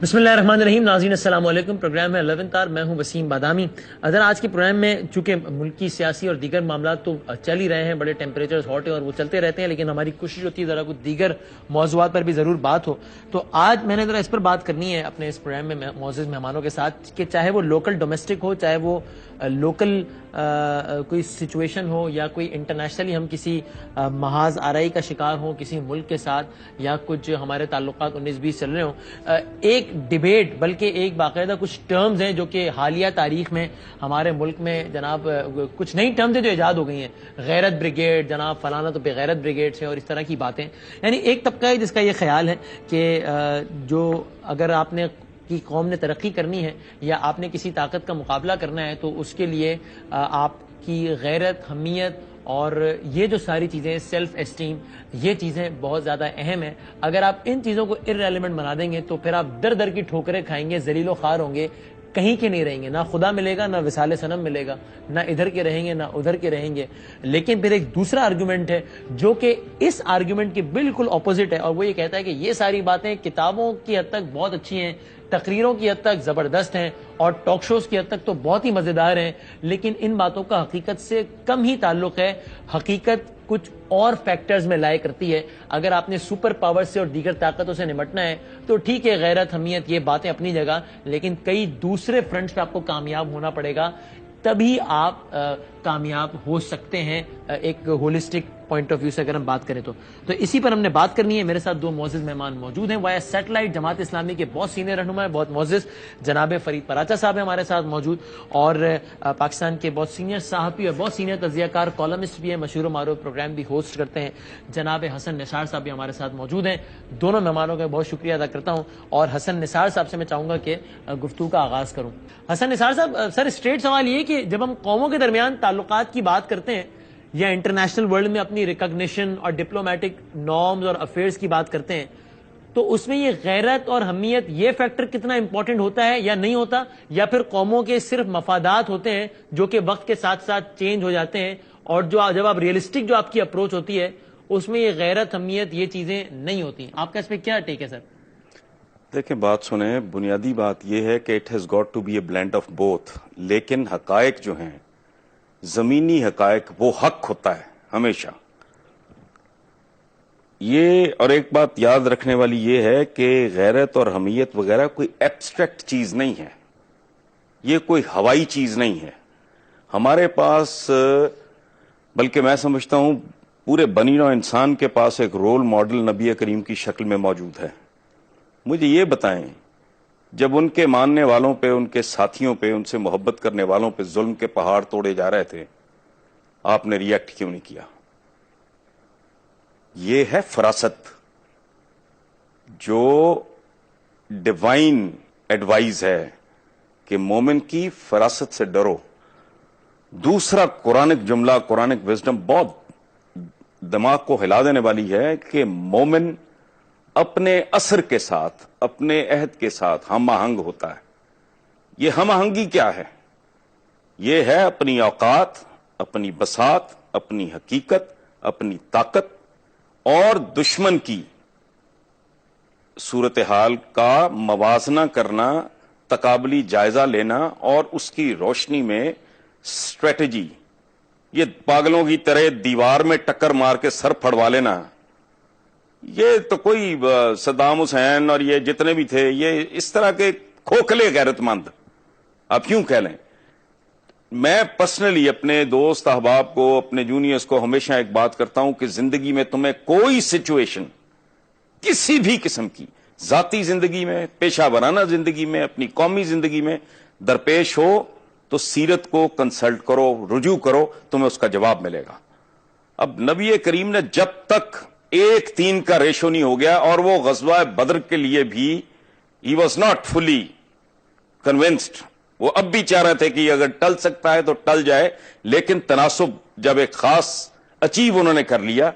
بسم اللہ الرحمن الرحیم. ناظرین السلام علیکم. پروگرام ہے 11 آر. میں ہوں وسیم بادامی. اگر آج کے پروگرام میں چونکہ ملکی سیاسی اور دیگر معاملات تو چل ہی رہے ہیں, بڑے ٹیمپریچرز ہاٹ ہیں اور وہ چلتے رہتے ہیں, لیکن ہماری کوشش ہوتی ہے ذرا کچھ دیگر موضوعات پر بھی ضرور بات ہو. تو آج میں نے ذرا اس پر بات کرنی ہے اپنے اس پروگرام میں معزز مہمانوں کے ساتھ کہ چاہے وہ لوکل ڈومیسٹک ہو, چاہے وہ لوکل کوئی سچویشن ہو, یا کوئی انٹرنیشنلی ہم کسی محاذ آرائی کا شکار ہوں کسی ملک کے ساتھ, یا کچھ ہمارے تعلقات 19-20 چل رہے ہوں, ایک ڈیبیٹ بلکہ ایک باقاعدہ کچھ ٹرمز ہیں جو کہ حالیہ تاریخ میں ہمارے ملک میں جناب کچھ نئی ٹرمز ہیں جو ایجاد ہو گئی ہیں. غیرت بریگیڈ, جناب فلانا تو بغیرت بریگیڈ سے, اور اس طرح کی باتیں. یعنی ایک طبقہ ہے جس کا یہ خیال ہے کہ جو اگر آپ نے کی قوم نے ترقی کرنی ہے یا آپ نے کسی طاقت کا مقابلہ کرنا ہے تو اس کے لیے آپ کی غیرت, حمیت اور یہ جو ساری چیزیں, سیلف اسٹیم, یہ چیزیں بہت زیادہ اہم ہیں. اگر آپ ان چیزوں کو ارریلیونٹ بنا دیں گے تو پھر آپ در در کی ٹھوکریں کھائیں گے, ذلیل و خوار ہوں گے, کہیں کے نہیں رہیں گے, نہ خدا ملے گا, نہ وصال صنم ملے گا, نہ ادھر کے رہیں گے نہ ادھر کے رہیں گے. لیکن پھر ایک دوسرا آرگومنٹ ہے جو کہ اس آرگومنٹ کے بالکل اپوزٹ ہے, اور وہ یہ کہتا ہے کہ یہ ساری باتیں کتابوں کی حد تک بہت اچھی ہیں, تقریروں کی حد تک زبردست ہیں, اور ٹاک شوز کی حد تک تو بہت ہی مزیدار ہیں, لیکن ان باتوں کا حقیقت سے کم ہی تعلق ہے. حقیقت کچھ اور فیکٹرز میں لائے کرتی ہے. اگر آپ نے سپر پاور سے اور دیگر طاقتوں سے نمٹنا ہے تو ٹھیک ہے, غیرت, حمیت, یہ باتیں اپنی جگہ, لیکن کئی دوسرے فرنٹس پہ آپ کو کامیاب ہونا پڑے گا, تبھی آپ کامیاب ہو سکتے ہیں ایک ہولسٹک پوائنٹ آف ویو سے اگر ہم بات کریں تو اسی پر ہم نے بات کرنی ہے. میرے ساتھ دو معزز مہمان موجود ہیں. وایا سیٹلائٹ جماعت اسلامی کے بہت سینئر رہنما, بہت معزز جناب فرید پراچا صاحب ہیں ہمارے ساتھ موجود, اور پاکستان کے بہت سینئر صحافی اور بہت سینئر تجزیہ کار, کالمسٹ بھی ہیں, مشہور و معروف پروگرام بھی ہوسٹ کرتے ہیں, جناب حسن نثار صاحب بھی ہمارے ساتھ موجود ہیں. دونوں مہمانوں کا بہت شکریہ ادا کرتا ہوں, اور حسن نثار صاحب سے میں چاہوں گا کہ گفتگو کا آغاز کروں. حسن نثار صاحب, سر اسٹریٹ سوال یہ کہ جب ہم قوموں کے درمیان تعلقات کی بات کرتے ہیں یا انٹرنیشنل ورلڈ میں اپنی ریکگنیشن اور ڈپلومیٹک نارمز اور افیئرز کی بات کرتے ہیں, تو اس میں یہ غیرت اور حمیت یہ فیکٹر کتنا امپورٹنٹ ہوتا ہے یا نہیں ہوتا, یا پھر قوموں کے صرف مفادات ہوتے ہیں جو کہ وقت کے ساتھ ساتھ چینج ہو جاتے ہیں, اور جو جب آپ ریئلسٹک جو آپ کی اپروچ ہوتی ہے اس میں یہ غیرت, حمیت, یہ چیزیں نہیں ہوتی. آپ کا اس پہ کیا ٹیک ہے سر؟ دیکھیں, بات سنیں, بنیادی بات یہ ہے کہ it has got to be a blend of both, لیکن حقائق جو ہیں, زمینی حقائق, وہ حق ہوتا ہے ہمیشہ. یہ اور ایک بات یاد رکھنے والی یہ ہے کہ غیرت اور حمیت وغیرہ کوئی ایبسٹریکٹ چیز نہیں ہے, یہ کوئی ہوائی چیز نہیں ہے. ہمارے پاس, بلکہ میں سمجھتا ہوں پورے بنی نوع انسان کے پاس ایک رول ماڈل نبی کریم کی شکل میں موجود ہے. مجھے یہ بتائیں, جب ان کے ماننے والوں پہ, ان کے ساتھیوں پہ, ان سے محبت کرنے والوں پہ ظلم کے پہاڑ توڑے جا رہے تھے, آپ نے ریئیکٹ کیوں نہیں کیا؟ یہ ہے فراست, جو ڈیوائن ایڈوائز ہے کہ مومن کی فراست سے ڈرو. دوسرا قرآنک جملہ, قرآنک وزڈم بہت دماغ کو ہلا دینے والی ہے کہ مومن اپنے اثر کے ساتھ, اپنے عہد کے ساتھ ہم آہنگ ہوتا ہے. یہ ہم آہنگی کیا ہے؟ یہ ہے اپنی اوقات, اپنی بساط, اپنی حقیقت, اپنی طاقت اور دشمن کی صورتحال کا موازنہ کرنا, تقابلی جائزہ لینا, اور اس کی روشنی میں اسٹریٹجی. یہ پاگلوں کی طرح دیوار میں ٹکر مار کے سر پھڑوا لینا, یہ تو کوئی صدام حسین اور یہ جتنے بھی تھے, یہ اس طرح کے کھوکھلے غیرت مند آپ کیوں کہہ لیں. میں پرسنلی اپنے دوست احباب کو, اپنے جونیئرز کو ہمیشہ ایک بات کرتا ہوں کہ زندگی میں تمہیں کوئی سچویشن کسی بھی قسم کی, ذاتی زندگی میں, پیشہ ورانہ زندگی میں, اپنی قومی زندگی میں درپیش ہو تو سیرت کو کنسلٹ کرو, رجوع کرو, تمہیں اس کا جواب ملے گا. اب نبی کریم نے جب تک 1:3 کا ریشو نہیں ہو گیا, اور وہ غزوہ بدر کے لیے بھی he was not fully convinced, وہ اب بھی چاہ رہے تھے کہ اگر ٹل سکتا ہے تو ٹل جائے, لیکن تناسب جب ایک خاص اچیو انہوں نے کر لیا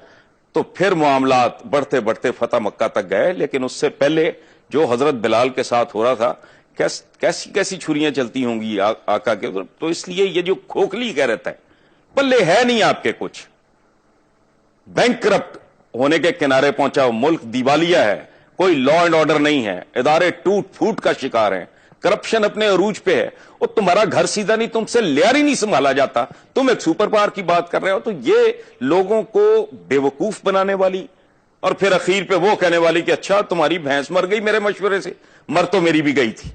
تو پھر معاملات بڑھتے بڑھتے فتح مکہ تک گئے. لیکن اس سے پہلے جو حضرت بلال کے ساتھ ہو رہا تھا, کیسی کیسی چھریاں چلتی ہوں گی آقا کے, تو اس لیے یہ جو کھوکھلی کہہ رہتا ہے, پلے ہے نہیں آپ کے کچھ, بینک کرپٹ ہونے کے کنارے پہنچا, ملک دیوالیہ ہے, کوئی لا اینڈ آرڈر نہیں ہے, ادارے ٹوٹ پھوٹ کا شکار ہیں, کرپشن اپنے عروج پہ ہے, اور تمہارا گھر سیدھا نہیں, تم سے لیار ہی نہیں سنبھالا جاتا, تم ایک سپر پاور کی بات کر رہے ہو. تو یہ لوگوں کو بے وقوف بنانے والی اور پھر اخیر پہ وہ کہنے والی کہ اچھا تمہاری بھینس مر گئی میرے مشورے سے, مر تو میری بھی گئی تھی.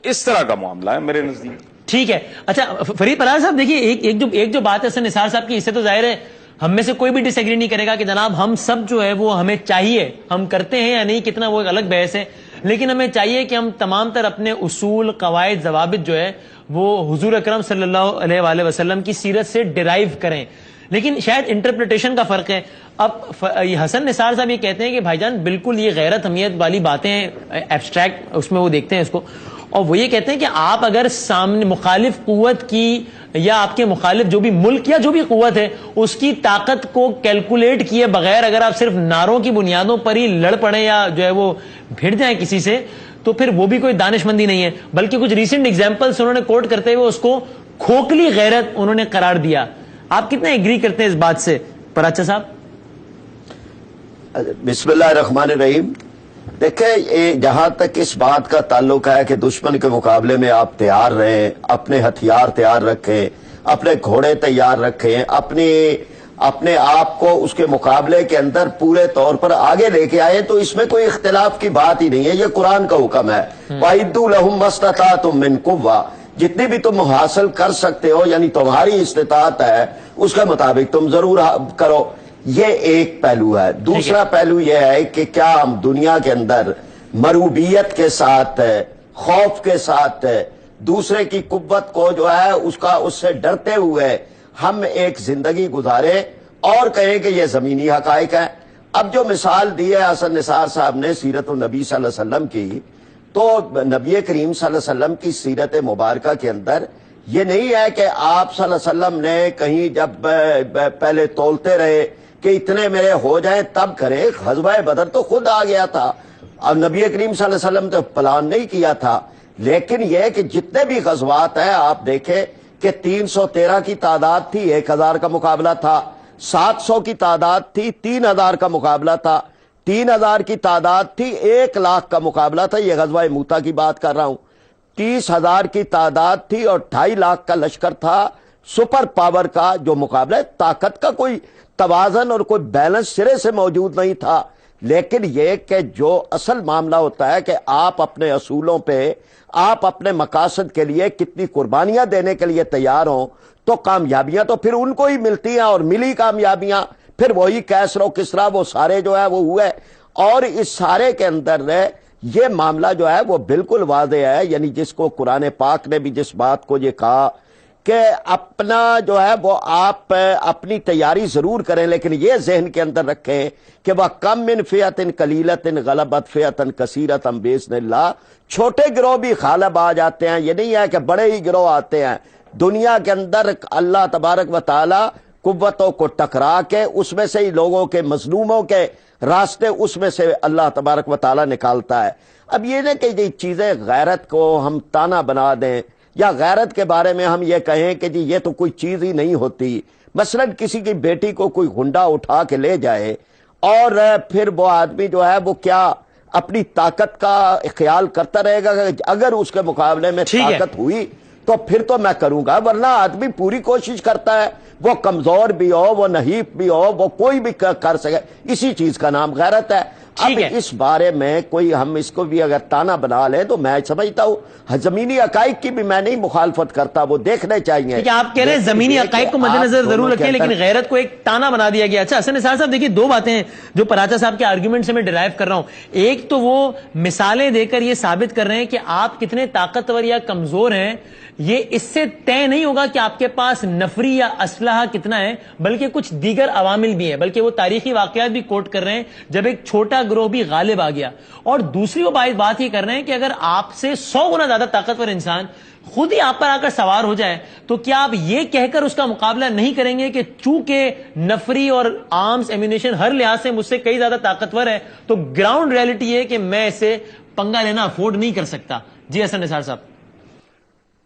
اس طرح کا معاملہ ہے میرے نزدیک. ٹھیک ہے. اچھا فرید پرار صاحب دیکھیے, ایک جو بات ہے حسن نثار صاحب کی, اس سے تو ظاہر ہے ہم میں سے کوئی بھی ڈس ایگری نہیں کرے گا کہ جناب ہم سب جو ہے وہ ہمیں چاہیے, ہم کرتے ہیں یا نہیں کتنا وہ ایک الگ بحث ہے, لیکن ہمیں چاہیے کہ ہم تمام تر اپنے اصول, قواعد, ضوابط جو ہے وہ حضور اکرم صلی اللہ علیہ وآلہ وسلم کی سیرت سے ڈرائیو کریں. لیکن شاید انٹرپریٹیشن کا فرق ہے. اب حسن نثار صاحب یہ کہتے ہیں کہ بھائی جان بالکل یہ غیرت حمیت والی باتیں ہیں, ایبسٹریکٹ اس میں وہ دیکھتے ہیں اس کو, اور وہ یہ کہتے ہیں کہ آپ اگر سامنے مخالف قوت کی یا آپ کے مخالف جو بھی ملک یا جو بھی قوت ہے اس کی طاقت کو کیلکولیٹ کیے بغیر اگر آپ صرف نعروں کی بنیادوں پر ہی لڑ پڑیں یا جو ہے وہ بھیڑ جائیں کسی سے, تو پھر وہ بھی کوئی دانش مندی نہیں ہے. بلکہ کچھ ریسنٹ ایگزامپلس انہوں نے کوٹ کرتے ہوئے اس کو کھوکھلی غیرت انہوں نے قرار دیا. آپ کتنا ایگری کرتے ہیں اس بات سے پراچا صاحب؟ بسم اللہ الرحمن الرحیم. دیکھیں, جہاں تک اس بات کا تعلق ہے کہ دشمن کے مقابلے میں آپ تیار رہیں, اپنے ہتھیار تیار رکھیں, اپنے گھوڑے تیار رکھیں, اپنے آپ کو اس کے مقابلے کے اندر پورے طور پر آگے لے کے آئے, تو اس میں کوئی اختلاف کی بات ہی نہیں ہے. یہ قرآن کا حکم ہے, وَأَعِدُّوا لَهُم مَّا اسْتَطَعْتُم مِّن قُوَّةٍ, جتنی بھی تم حاصل کر سکتے ہو, یعنی تمہاری استطاعت ہے اس کے مطابق تم ضرور کرو. یہ ایک پہلو ہے. دوسرا پہلو یہ ہے کہ کیا ہم دنیا کے اندر مروبیت کے ساتھ, خوف کے ساتھ, دوسرے کی قوت کو جو ہے اس سے ڈرتے ہوئے ہم ایک زندگی گزارے اور کہیں کہ یہ زمینی حقائق ہیں. اب جو مثال دی ہے حسن نثار صاحب نے سیرت النبی صلی اللہ علیہ وسلم کی, تو نبی کریم صلی اللہ علیہ وسلم کی سیرت مبارکہ کے اندر یہ نہیں ہے کہ آپ صلی اللہ علیہ وسلم نے کہیں جب پہلے تولتے رہے کہ اتنے میرے ہو جائیں تب کرے. غزوہ بدر تو خود آ گیا تھا, اب نبی کریم صلی اللہ علیہ وسلم تو پلان نہیں کیا تھا. لیکن یہ کہ جتنے بھی غزوات ہیں آپ دیکھیں کہ 313 کی تعداد تھی, 1000 کا مقابلہ تھا, 700 کی تعداد تھی, 3000 کا مقابلہ تھا, 3000 کی تعداد تھی, 1,00,000 کا مقابلہ تھا. یہ غزوہ موتا کی بات کر رہا ہوں. 30,000 کی تعداد تھی اور 2.5 کا لشکر تھا. سپر پاور کا جو مقابلہ, طاقت کا کوئی توازن اور کوئی بیلنس سرے سے موجود نہیں تھا. لیکن یہ کہ جو اصل معاملہ ہوتا ہے کہ آپ اپنے اصولوں پہ, آپ اپنے مقاصد کے لیے کتنی قربانیاں دینے کے لیے تیار ہوں, تو کامیابیاں تو پھر ان کو ہی ملتی ہیں, اور ملی کامیابیاں پھر وہی کیسر و کسرا وہ سارے جو ہے وہ ہوئے. اور اس سارے کے اندر یہ معاملہ جو ہے وہ بالکل واضح ہے, یعنی جس کو قرآن پاک نے بھی جس بات کو یہ کہا کہ اپنا جو ہے وہ آپ اپنی تیاری ضرور کریں, لیکن یہ ذہن کے اندر رکھیں کہ وہ کم من فئۃ قلیلۃ غلبت فئۃ کثیرۃ بإذن اللہ. چھوٹے گروہ بھی غالب آ جاتے ہیں, یہ نہیں ہے کہ بڑے ہی گروہ آتے ہیں. دنیا کے اندر اللہ تبارک و تعالی قوتوں کو ٹکرا کے اس میں سے ہی لوگوں کے, مظلوموں کے راستے اس میں سے اللہ تبارک و تعالی نکالتا ہے. اب یہ نہ کہ یہ چیزیں غیرت کو ہم تانا بنا دیں, یا غیرت کے بارے میں ہم یہ کہیں کہ جی یہ تو کوئی چیز ہی نہیں ہوتی. مثلا کسی کی بیٹی کو کوئی گنڈا اٹھا کے لے جائے اور پھر وہ آدمی جو ہے وہ کیا اپنی طاقت کا خیال کرتا رہے گا کہ اگر اس کے مقابلے میں طاقت ہوئی تو پھر تو میں کروں گا, ورنہ آدمی پوری کوشش کرتا ہے, وہ کمزور بھی ہو, وہ نحیف بھی ہو, وہ کوئی بھی کر سکے. اسی چیز کا نام غیرت ہے. اب اس بارے میں کوئی ہم اس کو بھی اگر تانا بنا لیں تو میں سمجھتا ہوں زمینی حقائق کی بھی میں نہیں مخالفت کرتا, وہ دیکھنے چاہیے. آپ کہہ رہے ہیں زمینی حقائق کو مد نظر ضرور رکھیں, لیکن غیرت کو ایک تانا بنا دیا گیا. اچھا حسن نثار صاحب دیکھیے, دو باتیں ہیں جو پراچا صاحب کے آرگیومنٹ سے میں ڈرائیو کر رہا ہوں. ایک تو وہ مثالیں دے کر یہ ثابت کر رہے ہیں کہ آپ کتنے طاقتور یا کمزور ہیں, یہ اس سے طے نہیں ہوگا کہ آپ کے پاس نفری یا اسلحہ کتنا ہے, بلکہ کچھ دیگر عوامل بھی ہیں. بلکہ وہ تاریخی واقعات بھی کوٹ کر رہے ہیں جب ایک چھوٹا گروہ بھی غالب آ گیا. اور دوسری وہ بات یہ کر رہے ہیں کہ اگر آپ سے 100 گنا زیادہ طاقتور انسان خود ہی آپ پر آ کر سوار ہو جائے تو کیا آپ یہ کہہ کر اس کا مقابلہ نہیں کریں گے کہ چونکہ نفری اور آرمز ایمونیشن ہر لحاظ سے مجھ سے کئی زیادہ طاقتور ہے, تو گراؤنڈ ریئلٹی یہ کہ میں اسے پنگا لینا افورڈ نہیں کر سکتا. جی حسن نثار صاحب.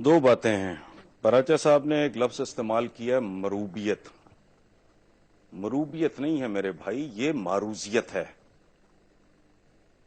دو باتیں ہیں. پراچا صاحب نے ایک لفظ استعمال کیا ہے مروبیت. مروبیت نہیں ہے میرے بھائی, یہ معروضیت ہے.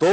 2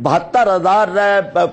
72,000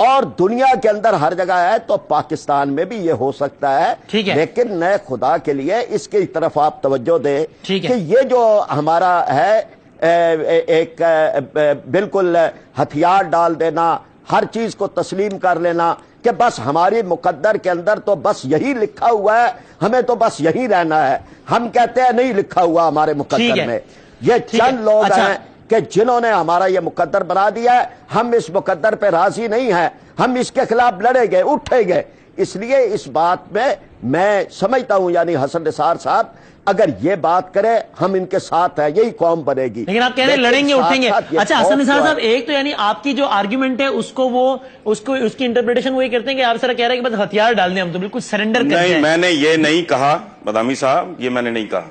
اور دنیا کے اندر ہر جگہ ہے، تو پاکستان میں بھی یہ ہو سکتا ہے۔ ٹھیک ہے، لیکن نئے خدا کے لیے اس کی طرف آپ توجہ دیں ٹھیک ہے کہ یہ جو ہمارا ہے ایک بالکل ہتھیار ڈال دینا، ہر چیز کو تسلیم کر لینا کہ بس ہماری مقدر کے اندر تو بس یہی لکھا ہوا ہے، ہمیں تو بس یہی رہنا ہے۔ ہم کہتے ہیں نہیں لکھا ہوا ہمارے مقدر میں۔ یہ چند لوگ ہیں کہ جنہوں نے ہمارا یہ مقدر بنا دیا ہے، ہم اس مقدر پہ راضی نہیں ہیں، ہم اس کے خلاف لڑیں گے، اٹھیں گے۔ اس لیے اس بات میں سمجھتا ہوں یعنی حسن نثار صاحب اگر یہ بات کرے ہم ان کے ساتھ ہیں، یہی قوم بنے گی۔ لیکن آپ کہہ رہے ہیں لڑیں گے، اٹھیں گے۔ اچھا حسن نثار صاحب، ایک تو یعنی آپ کی جو آرگیومنٹ ہے اس کی انٹرپریٹیشن وہی کرتے ہیں کہ آپ سر کہہ رہے ہیں کہ بس ہتھیار ڈال دیں، ہم تو بالکل سرنڈر کرتے ہیں۔ نہیں، میں نے یہ نہیں کہا بادامی صاحب، یہ میں نے نہیں کہا۔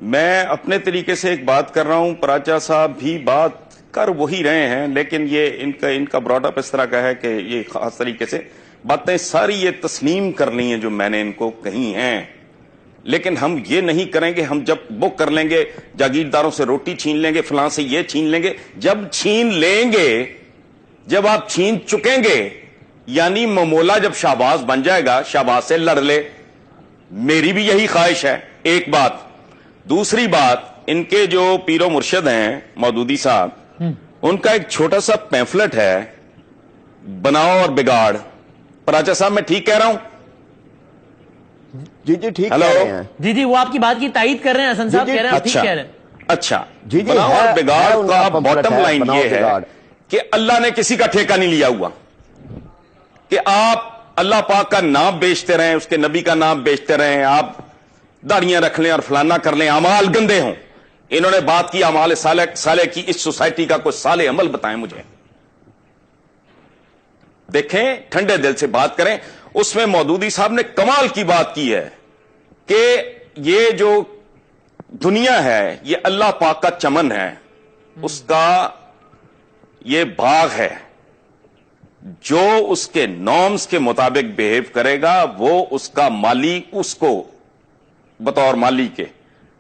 میں اپنے طریقے سے ایک بات کر رہا ہوں، پراچا صاحب بھی بات کر وہی رہے ہیں، لیکن یہ ان کا براڈ اپ اس طرح کا ہے کہ یہ خاص طریقے سے باتیں ساری یہ تسلیم کرنی ہیں جو میں نے ان کو کہی ہیں، لیکن ہم یہ نہیں کریں گے۔ ہم جب بک کر لیں گے، جاگیرداروں سے روٹی چھین لیں گے، فلاں سے یہ چھین لیں گے، جب چھین لیں گے، جب آپ چھین چکیں گے، یعنی ممولا جب شہباز بن جائے گا، شہباز سے لڑ لے۔ میری بھی یہی خواہش ہے، ایک بات۔ دوسری بات، ان کے جو پیر و مرشد ہیں مودودی صاحب، ان کا ایک چھوٹا سا پیمفلٹ ہے، بناؤ اور بگاڑ۔ پراچا صاحب میں ٹھیک کہہ رہا ہوں؟ جی ٹھیک کہہ رہے ہیں۔ جی وہ آپ کی بات کی تائید کر رہے ہیں حسن صاحب، کہہ رہے ہیں ٹھیک کہہ رہے ہیں۔ اچھا، بناؤ اور بگاڑ کا باٹم لائن یہ ہے کہ اللہ نے کسی کا ٹھیکہ نہیں لیا ہوا کہ آپ اللہ پاک کا نام بیچتے رہیں، اس کے نبی کا نام بیچتے رہیں، آپ داڑیاں رکھ لیں اور فلانا کر لیں، اعمال گندے ہوں۔ انہوں نے بات کی اعمال صالح کی، اس سوسائٹی کا کوئی صالح عمل بتائیں مجھے۔ دیکھیں، ٹھنڈے دل سے بات کریں۔ اس میں مودودی صاحب نے کمال کی بات کی ہے کہ یہ جو دنیا ہے یہ اللہ پاک کا چمن ہے، اس کا یہ باغ ہے، جو اس کے نارمز کے مطابق بیہیو کرے گا وہ اس کا مالی، اس کو بطور مالی کے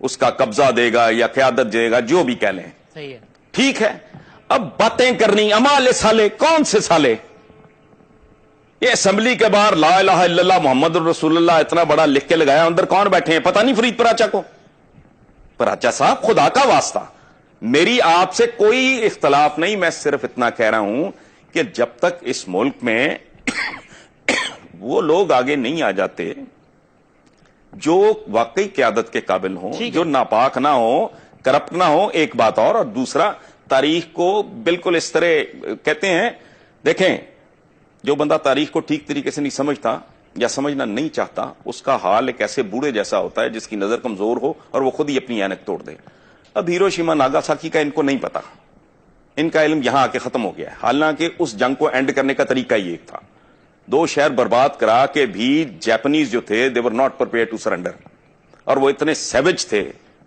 اس کا قبضہ دے گا یا قیادت دے گا، جو بھی کہہ لیں۔ صحیح ہے، ٹھیک ہے۔ اب باتیں کرنی اعمال صالح، کون سے صالح؟ یہ اسمبلی کے باہر لا الہ الا اللہ محمد الرسول اللہ اتنا بڑا لکھ کے لگایا، اندر کون بیٹھے ہیں پتہ نہیں فرید پراچا کو۔ پراچا صاحب خدا کا واسطہ، میری آپ سے کوئی اختلاف نہیں، میں صرف اتنا کہہ رہا ہوں کہ جب تک اس ملک میں وہ لوگ آگے نہیں آ جاتے جو واقعی قیادت کے قابل ہوں، جو ناپاک نہ ہو، کرپٹ نہ ہو، ایک بات اور دوسرا تاریخ کو بالکل اس طرح کہتے ہیں، دیکھیں جو بندہ تاریخ کو ٹھیک طریقے سے نہیں سمجھتا یا سمجھنا نہیں چاہتا، اس کا حال ایک ایسے بوڑھے جیسا ہوتا ہے جس کی نظر کمزور ہو اور وہ خود ہی اپنی اینک توڑ دے۔ اب ہیروشیما ناگاساکی کا ان کو نہیں پتا، ان کا علم یہاں آ کے ختم ہو گیا ہے، حالانکہ اس جنگ کو اینڈ کرنے کا طریقہ یہ ایک تھا، 2 شہر برباد کرا کے بھی جاپنیز جو تھے they were not prepared to surrender، اور وہ اتنے سیوج تھے،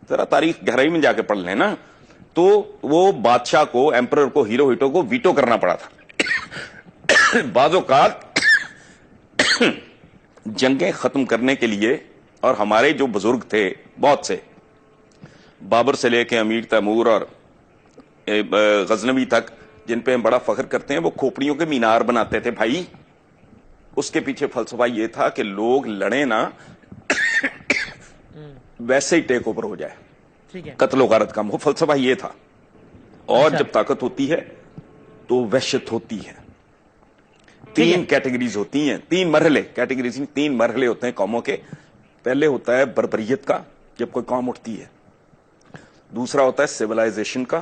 ذرا تاریخ گہرائی میں جا کے پڑھ لیں نا، تو وہ بادشاہ کو، ایمپرر کو، ہیروہیٹو کو ویٹو کرنا پڑا تھا۔ بعض اوقات جنگیں ختم کرنے کے لیے، اور ہمارے جو بزرگ تھے بہت سے، بابر سے لے کے امیر تیمور اور غزنوی تک، جن پہ ہم بڑا فخر کرتے ہیں، وہ کھوپڑیوں کے مینار بناتے تھے بھائی۔ اس کے پیچھے فلسفہ یہ تھا کہ لوگ لڑیں نا، ویسے ہی ٹیک اوور ہو جائے، قتل و غارت کم ہو، فلسفہ یہ تھا۔ اور جب طاقت ہوتی ہے تو وحشت ہوتی ہے۔ 3 کیٹیگریز ہوتی ہیں، 3 مرحلے، کیٹیگریز 3 مرحلے ہوتے ہیں قوموں کے۔ پہلے ہوتا ہے بربریت کا، جب کوئی قوم اٹھتی ہے۔ دوسرا ہوتا ہے سیولائزیشن کا۔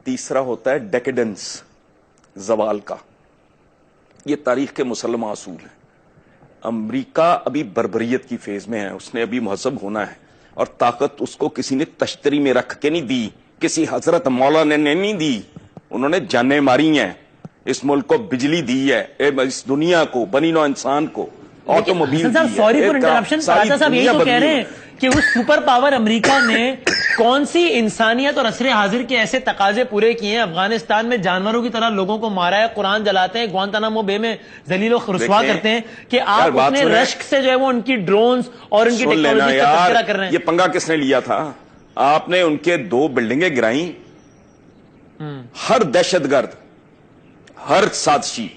تیسرا ہوتا ہے ڈیکیڈنس، زوال کا۔ یہ تاریخ کے مسلمہ اصول ہیں۔ امریکہ ابھی بربریت کی فیز میں ہے، اس نے ابھی مہذب ہونا ہے، اور طاقت اس کو کسی نے تشتری میں رکھ کے نہیں دی، کسی حضرت مولانا نے نہیں دی، انہوں نے جانیں ماری ہیں، اس ملک کو بجلی دی ہے، اس دنیا کو، بنی نوع انسان کو آٹوموبائل دی ہے۔ سوری فار انٹرپشن، راجا صاحب یہی تو کہہ رہے ہیں کہ وہ سپر پاور امریکہ نے کون سی انسانیت اور عصر حاضر کے ایسے تقاضے پورے کیے ہیں؟ افغانستان میں جانوروں کی طرح لوگوں کو مارا ہے، قرآن جلاتے ہیں، گوانتانامو بے میں ذلیل و رسوا کرتے ہیں، کہ آپ اپنے رشک سے جو ہے وہ ان کی ڈرونز اور ان کی ٹیکنالوجی کا تذکرہ کر رہے ہیں۔ یہ پنگا کس نے لیا تھا؟ آپ نے ان کے 2 بلڈنگیں گرائیں، ہر دہشت گرد، ہر سازشی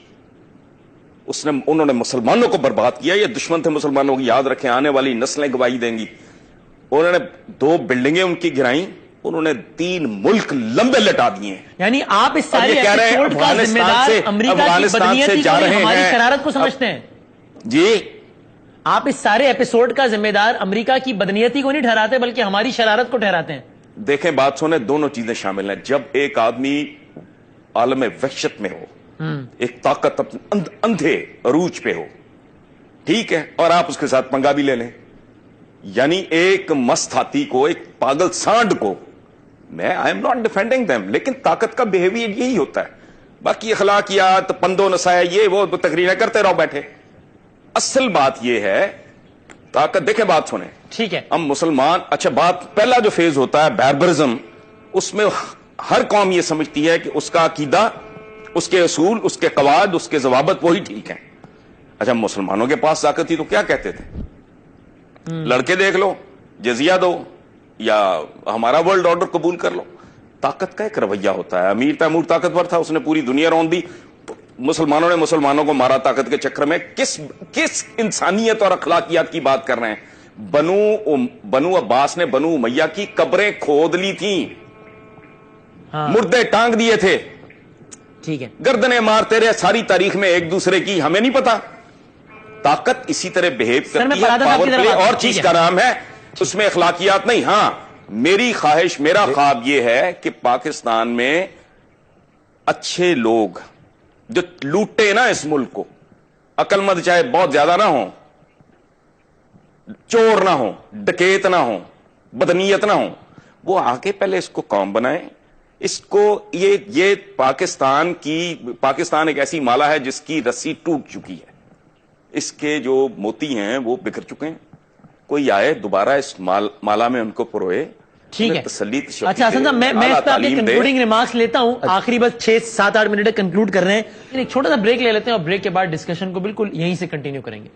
انہوں نے مسلمانوں کو برباد کیا. یہ دشمن تھے مسلمانوں کی, یاد رکھیں, آنے والی نسلیں گواہی دیں گی. انہوں نے 2 بلڈنگیں ان کی گرائیں, انہوں نے 3 ملک لمبے لٹا دیے ہیں. یعنی آپ اس سارے ایپیسوڈ کا ذمہ دار امریکہ کی بدنیتی کو ہماری شرارت کو سمجھتے ہیں؟ جی, آپ اس سارے ایپیسوڈ کا ذمہ دار امریکہ کی بدنیتی کو نہیں ٹھہراتے بلکہ ہماری شرارت کو ٹھہراتے ہیں. دیکھیں بات سنیں, دونوں چیزیں شامل ہیں. جب ایک آدمی عالم وحشت میں ہو, ایک طاقت اندھے عروج پہ ہو, ٹھیک ہے, اور آپ اس کے ساتھ پنگا بھی لے لیں, یعنی ایک مست ہاتھی کو, ایک پاگل سانڈ کو, میں I am not defending them, لیکن طاقت کا بیہیویئر یہی ہوتا ہے. باقی اخلاقیات, پندو نسایا, یہ وہ تقریریں کرتے رہو بیٹھے. اصل بات یہ ہے طاقت. دیکھیں بات سنیں, ٹھیک ہے, ہم مسلمان, اچھا بات, پہلا جو فیز ہوتا ہے باربرزم, اس میں ہر قوم یہ سمجھتی ہے کہ اس کا عقیدہ, اس کے اصول, اس کے قواعد, اس کے ضوابط وہی ٹھیک ہیں. اچھا مسلمانوں کے پاس طاقت تھی تو کیا کہتے تھے؟ لڑکے دیکھ لو, جزیہ دو, یا ہمارا ورلڈ آرڈر قبول کر لو. طاقت کا ایک رویہ ہوتا ہے. امیر تیمور طاقتور تھا, اس نے پوری دنیا رون دی. مسلمانوں نے مسلمانوں کو مارا طاقت کے چکر میں. کس انسانیت اور اخلاقیات کی بات کر رہے ہیں؟ بنو عباس نے بنو امیہ کی قبریں کھود لی تھیں, مردے ٹانگ دیے تھے, ٹھیک ہے, گردنیں مارتے رہے ساری تاریخ میں ایک دوسرے کی, ہمیں نہیں پتا. طاقت اسی طرح بہیو کرتی ہے, پاور پلے اور چیز کا نام ہے, اس میں اخلاقیات نہیں. ہاں میری خواہش, میرا خواب یہ ہے کہ پاکستان میں اچھے لوگ جو لوٹے نا اس ملک کو, عقل مند چاہے بہت زیادہ نہ ہوں, چور نہ ہوں, ڈکیت نہ ہوں, بدنیت نہ ہوں, وہ آ کے پہلے اس کو قوم بنائیں. اس کو یہ پاکستان ایک ایسی مالا ہے جس کی رسی ٹوٹ چکی ہے, اس کے جو موتی ہیں وہ بکھر چکے ہیں. کوئی آئے دوبارہ اس مالا میں ان کو پروئے, ٹھیک ہے. تسلی. اچھا حسن صاحب, میں اس پہ آپ کے کنکلوڈنگ ریمارکس لیتا ہوں, آخری بس 6-7-8 منٹ کنکلوڈ کر رہے ہیں. ایک چھوٹا سا بریک لے لیتے ہیں اور بریک کے بعد ڈسکشن کو بالکل یہیں سے کنٹینیو کریں گے.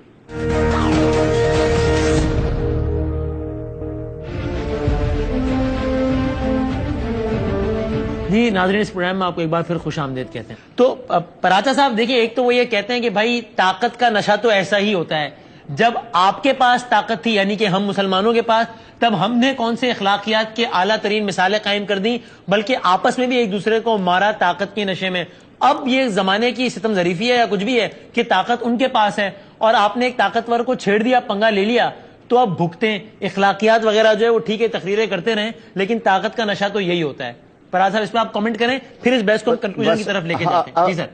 جی ناظرین, اس پروگرام میں آپ کو ایک بار پھر خوش آمدید کہتے ہیں. تو پراچا صاحب دیکھیں, ایک تو وہ یہ کہتے ہیں کہ بھائی طاقت کا نشہ تو ایسا ہی ہوتا ہے. جب آپ کے پاس طاقت تھی, یعنی کہ ہم مسلمانوں کے پاس, تب ہم نے کون سے اخلاقیات کے اعلیٰ ترین مثالیں قائم کر دیں, بلکہ آپس میں بھی ایک دوسرے کو مارا طاقت کے نشے میں. اب یہ زمانے کی ستم ظریفی ہے یا کچھ بھی ہے کہ طاقت ان کے پاس ہے اور آپ نے ایک طاقتور کو چھیڑ دیا, پنگا لے لیا, تو اب بھگتے. اخلاقیات وغیرہ جو ہے وہ ٹھیک ہے, تقریریں کرتے رہیں, لیکن طاقت کا نشہ تو یہی ہوتا ہے. پراز صاحب اس پہ آپ کامنٹ کریں, پھر اس بحث کو کنکلوژن کی طرف لے کے جاتے ہیں. جی سر.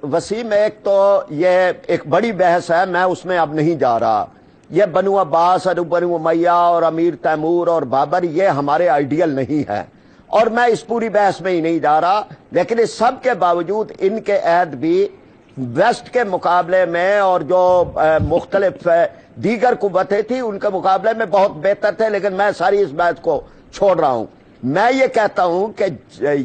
وسیم, ایک تو یہ ایک بڑی بحث ہے, میں اس میں اب نہیں جا رہا. یہ بنو عباس اور بنو امیہ اور امیر تیمور اور بابر, یہ ہمارے آئیڈیل نہیں ہے, اور میں اس پوری بحث میں ہی نہیں جا رہا. لیکن اس سب کے باوجود ان کے عہد بھی ویسٹ کے مقابلے میں اور جو مختلف دیگر قوتیں تھیں ان کے مقابلے میں بہت بہتر تھے. لیکن میں ساری اس بات کو چھوڑ رہا ہوں. میں یہ کہتا ہوں کہ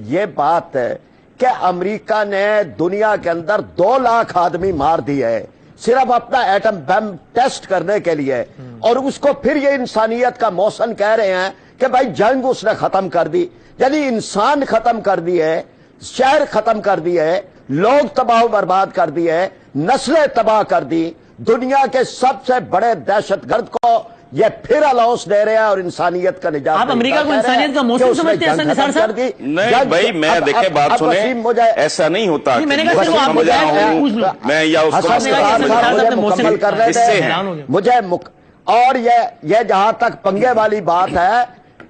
یہ بات ہے کہ امریکہ نے دنیا کے اندر 2 لاکھ آدمی مار دیے ہے صرف اپنا ایٹم بم ٹیسٹ کرنے کے لیے, اور اس کو پھر یہ انسانیت کا محسن کہہ رہے ہیں کہ بھائی جنگ اس نے ختم کر دی. یعنی انسان ختم کر دیے, شہر ختم کر دیے, لوگ تباہ و برباد کر دیے, نسلیں تباہ کر دی. دنیا کے سب سے بڑے دہشت گرد کو یہ پھر الاؤنس دے رہے ہیں اور انسانیت کا نجات. آپ امریکہ کو انسانیت کا موسم سمجھتے ہیں حسن نثار صاحب؟ نہیں بھائی, میں دیکھیں بات سنیں, ایسا نہیں ہوتا. میں یا اس کو مکمل کر رہے تھے مجھے, اور یہ جہاں تک پنگے والی بات ہے,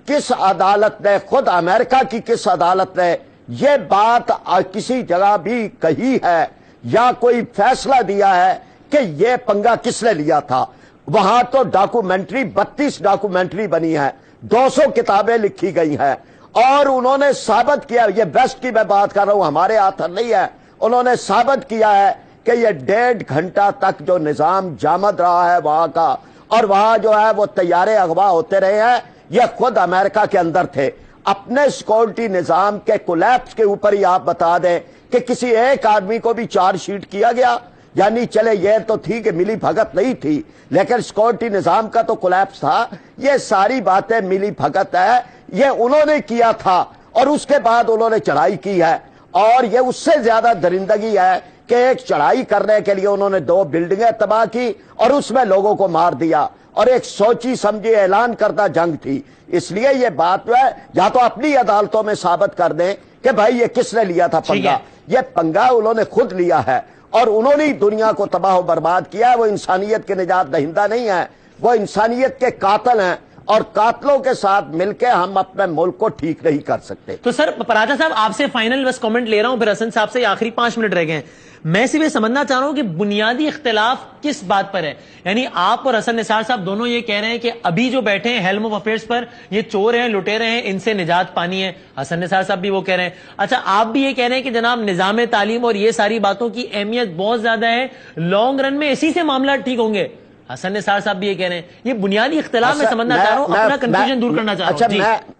کس عدالت نے, خود امریکہ کی کس عدالت نے یہ بات کسی جگہ بھی کہی ہے یا کوئی فیصلہ دیا ہے کہ یہ پنگا کس نے لیا تھا؟ وہاں تو ڈاکومنٹری 32 ڈاکومنٹری بنی ہے, 200 کتابیں لکھی گئی ہیں, اور انہوں نے ثابت کیا, یہ بیسٹ کی میں بات کر رہا ہوں, ہمارے ہاتھ نہیں ہے, انہوں نے ثابت کیا ہے کہ یہ 1.5 گھنٹہ تک جو نظام جامد رہا ہے وہاں کا, اور وہاں جو ہے وہ طیارے اغوا ہوتے رہے ہیں, یہ خود امریکہ کے اندر تھے. اپنے سیکورٹی نظام کے کولیپس کے اوپر ہی آپ بتا دیں کہ کسی ایک آدمی کو بھی چارج شیٹ کیا گیا. یعنی چلے یہ تو تھی کہ ملی بھگت نہیں تھی, لیکن سیکورٹی نظام کا تو کولیپس تھا. یہ ساری باتیں ملی بھگت ہے, یہ انہوں نے کیا تھا, اور اس کے بعد انہوں نے چڑھائی کی ہے, اور یہ اس سے زیادہ درندگی ہے کہ ایک چڑھائی کرنے کے لیے انہوں نے 2 بلڈنگیں تباہ کی اور اس میں لوگوں کو مار دیا، اور ایک سوچی سمجھی اعلان کردہ جنگ تھی. اس لیے یہ بات جو ہے یا تو اپنی عدالتوں میں ثابت کر دیں کہ بھائی یہ کس نے لیا تھا پنگا. یہ پنگا انہوں نے خود لیا ہے اور انہوں نے دنیا کو تباہ و برباد کیا ہے. وہ انسانیت کے نجات دہندہ نہیں ہیں، وہ انسانیت کے قاتل ہیں، اور قاتلوں کے ساتھ مل کے ہم اپنے ملک کو ٹھیک نہیں کر سکتے. تو سر پراجا صاحب آپ سے فائنل بس کامنٹ لے رہا ہوں، پھر حسن صاحب سے آخری 5 منٹ رہ گئے ہیں. میں صرف یہ سمجھنا چاہ رہا ہوں کہ بنیادی اختلاف کس بات پر ہے. یعنی آپ اور حسن نثار صاحب دونوں یہ کہہ رہے ہیں کہ ابھی جو بیٹھے ہیں ہیلم آف افیئرس پر یہ چور ہیں، لٹیرے ہیں، ان سے نجات پانی ہے. حسن نثار صاحب بھی وہ کہہ رہے ہیں. اچھا آپ بھی یہ کہہ رہے ہیں کہ جناب نظام تعلیم اور یہ ساری باتوں کی اہمیت بہت زیادہ ہے، لانگ رن میں اسی سے معاملات ٹھیک ہوں گے. حسن نثار صاحب بھی یہ کہہ رہے ہیں. یہ بنیادی اختلاف میں سمجھنا چاہ رہا ہوں، اپنا کنفیوژن دور کرنا چاہ رہا ہوں.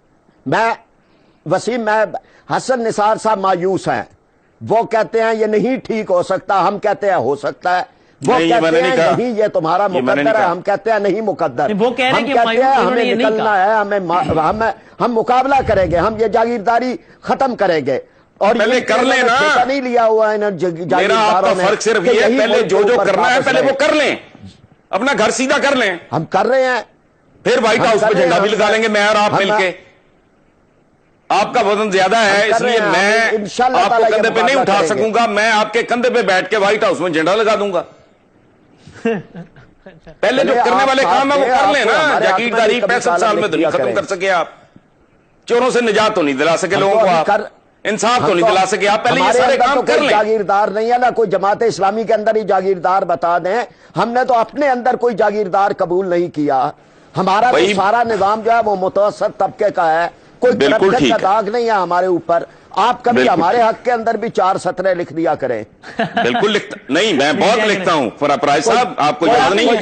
میں وسیم، میں حسن نثار صاحب مایوس ہیں. وہ کہتے ہیں یہ نہیں ٹھیک ہو سکتا، ہم کہتے ہیں ہو سکتا ہے. وہ کہتے ہیں نہیں یہ تمہارا مقدر ہے، ہم کہتے ہیں نہیں مقدر. وہ کہہ رہے ہیں ہمیں نکلنا ہے، ہم مقابلہ کریں گے، ہم یہ جاگیرداری ختم کریں گے. اور پہلے کر لیں نا، نہیں لیا ہوا ہے میرا آپ کا فرق صرف یہ ہے پہلے جو کرنا ہے پہلے وہ کر لیں، اپنا گھر سیدھا کر لیں. ہم کر رہے ہیں، پھر وائٹ ہاؤس پہ جھنڈا بھی لگا لیں گے میں اور آپ مل کے. آپ کا وزن زیادہ ہے اس لیے میں آپ کو کندھے پہ نہیں اٹھا سکوں گا، میں آپ کے کندھے پہ بیٹھ کے وائٹ ہاؤس میں جھنڈا لگا دوں گا. پہلے جو کرنے والے کام ہے وہ کر لیں نا. جاگیرداری 65 سال میں دنیا ختم کر سکے آپ، چوروں سے نجات تو نہیں دلا سکے لوگوں کو، آپ انصاف تو نہیں دلا سکے آپ. پہلے یہ سارے کام کر لیں. جاگیردار نہیں ہے نا کوئی جماعت اسلامی کے اندر ہی جاگیردار بتا دیں. ہم نے تو اپنے اندر کوئی جاگیردار قبول نہیں کیا. ہمارا تو سارا نظام جو ہے وہ متوسط طبقے کا ہے، کوئی کرپشن کا داغ نہیں ہے ہمارے اوپر. آپ کبھی ہمارے حق کے اندر بھی 4 سطریں لکھ دیا کریں. بالکل لکھتا نہیں، میں بہت لکھتا ہوں. فراز صاحب آپ کو یاد نہیں ہے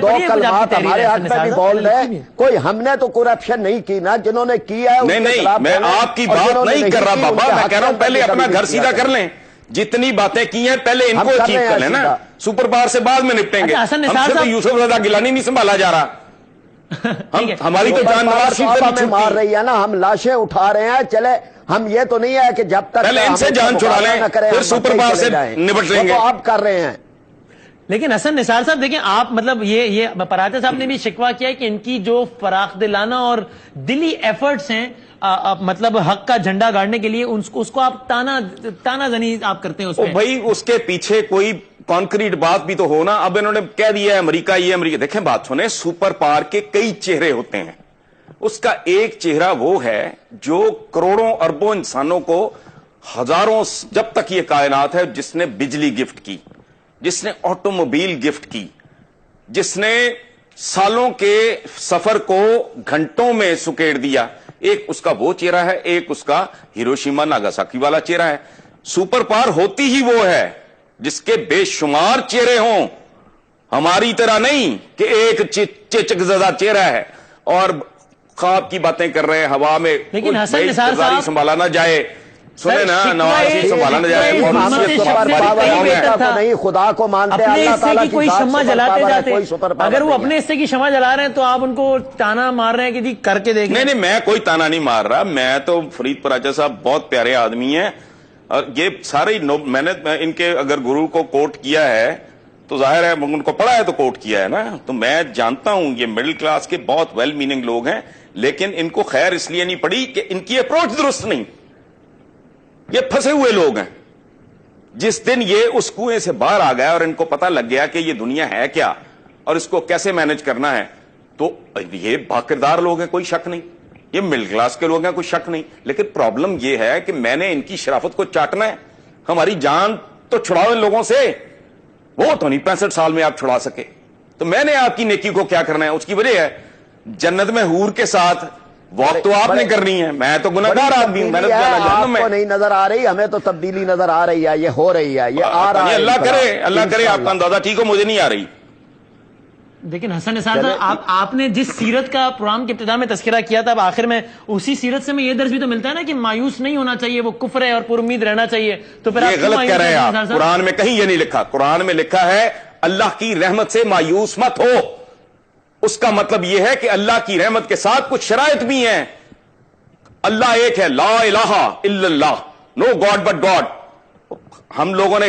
2 کلمات ہمارے حق میں بھی بول رہے. کوئی ہم نے تو کرپشن نہیں کی نا، جنہوں نے کیا ہے نہیں. میں آپ کی بات نہیں کر رہا بابا، میں کہہ رہا ہوں پہلے اپنا گھر سیدھا کر لیں. جتنی باتیں کی ہیں پہلے ان کو اچیو کر لیں نا. سپر پاور سے بعد میں نپٹیں گے. ہم سے تو یوسف رضا گیلانی نہیں سنبھالا جا رہا. ہماری تو جان نواز شریف سے ہمیں مار رہی ہے نا، ہم لاشیں اٹھا رہے ہیں. چلے ہم یہ تو نہیں ہے کہ جب تک پہلے ان سے جان چھڑا لیں پھر سپر پاور سے نپٹ لیں گے. تو آپ کر رہے ہیں. لیکن حسن نثار صاحب دیکھیں آپ مطلب یہ پراجا صاحب نے بھی شکوہ کیا ہے کہ ان کی جو فراخ دلانہ اور دلی ایفرٹس ہیں مطلب حق کا جھنڈا گاڑنے کے لیے اس کو آپ تانا زنی آپ کرتے ہیں اس میں. بھائی اس کے پیچھے کوئی کانکریٹ بات بھی تو ہو نا. اب انہوں نے کہہ دیا ہے امریکہ یہ امریکہ. دیکھیں بات سنیں، سپر پاور کے کئی چہرے ہوتے ہیں. اس کا ایک چہرہ وہ ہے جو کروڑوں اربوں انسانوں کو ہزاروں جب تک یہ کائنات ہے، جس نے بجلی گفٹ کی، جس نے آٹو موبائل گفٹ کی، جس نے سالوں کے سفر کو گھنٹوں میں سکیڑ دیا. ایک اس کا وہ چہرہ ہے، ایک اس کا ہیروشیما ناگاساکی والا چہرہ ہے. سپر پاور ہوتی ہی وہ ہے جس کے بے شمار چہرے ہوں، ہماری طرح نہیں کہ ایک چچک زدہ چہرہ ہے اور خواب کی باتیں کر رہے ہیں ہوا میں. لیکن حسن نثار صاحب سنبھالا نہ جائے، سنیں نا، نواز شریف سنبھالا نہ جائے. نہیں خدا کو مانتے، اللہ تعالیٰ کوئی شمع جلاتے جاتے. اگر وہ اپنے حصے کی شمع جلا رہے ہیں تو آپ ان کو تانا مار رہے ہیں کہ جی کر کے دیکھیں. نہیں میں کوئی تانا نہیں مار رہا. میں تو فرید پراجا صاحب بہت پیارے آدمی ہیں، اور یہ سارے میں نے ان کے اگر گرو کو کوٹ کیا ہے تو ظاہر ہے ان کو پڑھا ہے تو کوٹ کیا ہے نا. تو میں جانتا ہوں یہ مڈل کلاس کے بہت ویل میننگ لوگ ہیں، لیکن ان کو خیر اس لیے نہیں پڑی کہ ان کی اپروچ درست نہیں. یہ پھنسے ہوئے لوگ ہیں. جس دن یہ اس کنویں سے باہر آ گیا اور ان کو پتا لگ گیا کہ یہ دنیا ہے کیا اور اس کو کیسے مینج کرنا ہے، تو یہ باکردار لوگ ہیں، کوئی شک نہیں. یہ مڈل کلاس کے لوگ ہیں، کوئی شک نہیں. لیکن پرابلم یہ ہے کہ میں نے ان کی شرافت کو چاٹنا ہے. ہماری جان تو چھڑاؤ ان لوگوں سے، وہ تو نہیں 65 سال میں آپ چھڑا سکے. تو میں نے آپ کی نیکی کو کیا کرنا ہے، اس کی وجہ ہے جنت میں حور کے ساتھ واک تو آپ نے کرنی ہے. میں تو گناہگار آدمی ہوں، میں نے جہنم میں. آپ کو نہیں نظر آ رہی، ہمیں تو تبدیلی نظر آ رہی ہے. یہ ہو رہی ہے، یہ آ رہا ہے. اللہ کرے آپ کا اندازہ ٹھیک ہو، مجھے نہیں آ رہی. لیکن حسن نثار صاحب آپ نے جس سیرت کا پروگرام کے ابتدا میں تذکرہ کیا تھا، اب آخر میں اسی سیرت سے میں یہ درس بھی تو ملتا ہے نا کہ مایوس نہیں ہونا چاہیے، وہ کفر ہے اور پر امید رہنا چاہیے. تو پھر یہ غلط کہہ رہے ہیں آپ. قرآن میں کہیں یہ نہیں لکھا. قرآن میں لکھا ہے اللہ کی رحمت سے مایوس مت ہو. اس کا مطلب یہ ہے کہ اللہ کی رحمت کے ساتھ کچھ شرائط بھی ہیں. اللہ ایک ہے، لا الہ الا اللہ، نو گاڈ بٹ گاڈ. ہم لوگوں نے